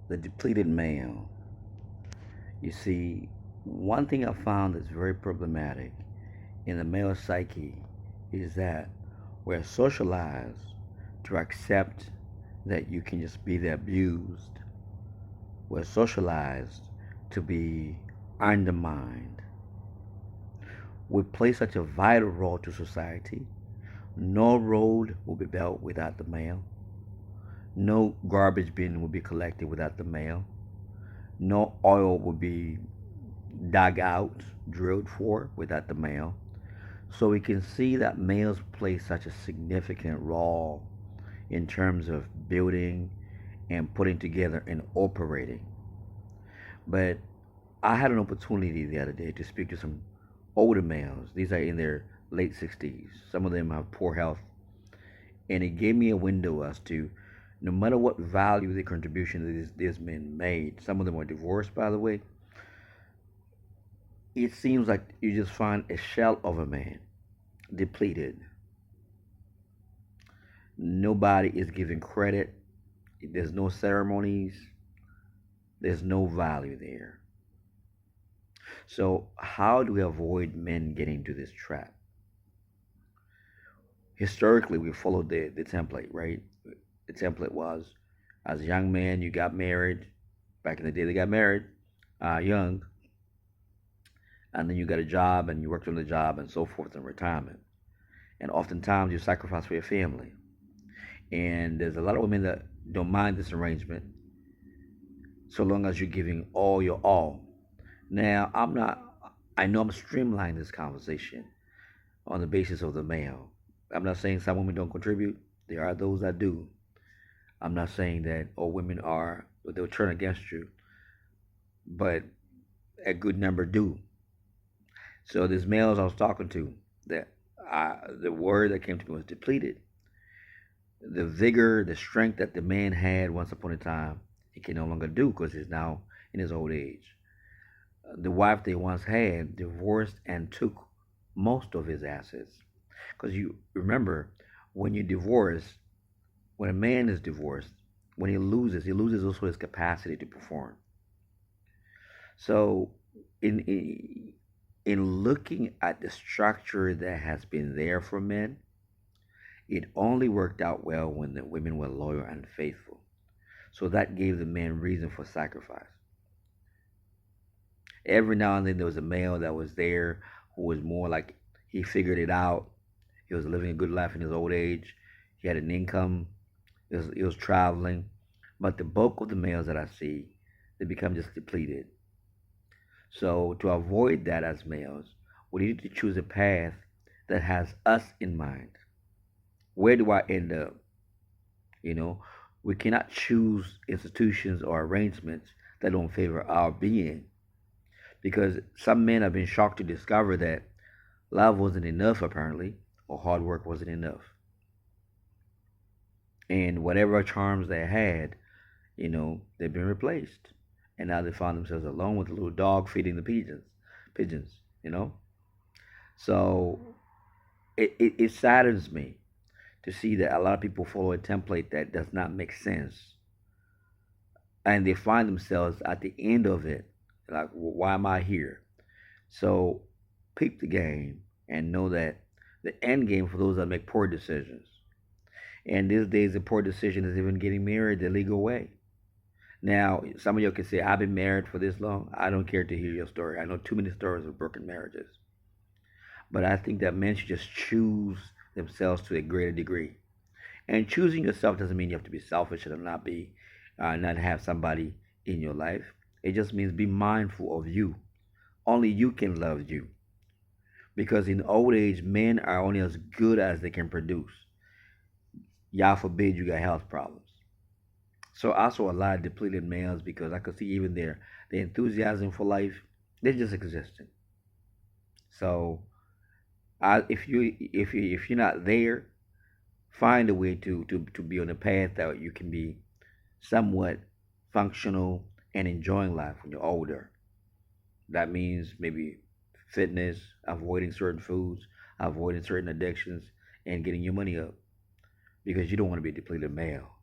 The depleted male. You see, one thing I found that's very problematic in the male psyche is that we're socialized to accept that you can just be the abused. We're socialized to be undermined. We play such a vital role to society. No road will be built without the male. No garbage bin will be collected without the male. No oil will be dug out, drilled for without the male. So we can see that males play such a significant role in terms of building and putting together and operating. But I had an opportunity the other day to speak to some older males. These are in their late 60s. Some of them have poor health. And it gave me a window as to no matter what value the contribution that these men made, some of them are divorced, by the way, it seems like you just find a shell of a man, depleted. Nobody is giving credit. There's no ceremonies. There's no value there. So, how do we avoid men getting into this trap? Historically, we followed the template, right? The template was as a young man, you got married. Back in the day, they got married young, and then you got a job and you worked on the job and so forth in retirement. And oftentimes, you sacrifice for your family. And there's a lot of women that don't mind this arrangement so long as you're giving all your all. Now, I know I'm streamlining this conversation on the basis of the male. I'm not saying some women don't contribute. There are those that do. I'm not saying that all women are, they'll turn against you, but a good number do. So these males I was talking to, that the word that came to me was depleted. The vigor, the strength that the man had once upon a time, he can no longer do because he's now in his old age. The wife they once had divorced and took most of his assets. Because you remember, when you divorce, when a man is divorced, when he loses also his capacity to perform. So, in looking at the structure that has been there for men, it only worked out well when the women were loyal and faithful. So that gave the men reason for sacrifice. Every now and then there was a male that was there who was more like he figured it out. He was living a good life in his old age. He had an income. He was traveling. But the bulk of the males that I see, they become just depleted. So to avoid that as males, we need to choose a path that has us in mind. Where do I end up? You know, we cannot choose institutions or arrangements that don't favor our being because some men have been shocked to discover that love wasn't enough apparently, or hard work wasn't enough, and whatever charms they had, they've been replaced, and now they find themselves alone with a little dog feeding the pigeons. You know, so it saddens me to see that a lot of people follow a template that does not make sense, and they find themselves at the end of it like, well, why am I here? So peep the game and know that the end game for those that make poor decisions. And these days, the poor decision is even getting married the legal way. Now, some of you can say, I've been married for this long. I don't care to hear your story. I know too many stories of broken marriages. But I think that men should just choose themselves to a greater degree. And choosing yourself doesn't mean you have to be selfish and not have somebody in your life. It just means be mindful of you. Only you can love you. Because in old age, men are only as good as they can produce. Y'all forbid you got health problems. So I saw a lot of depleted males because I could see even their enthusiasm for life, they're just existing. So if you're not there, find a way to be on a path that you can be somewhat functional and enjoying life when you're older. That means maybe fitness, avoiding certain foods, avoiding certain addictions, and getting your money up because you don't want to be a depleted male.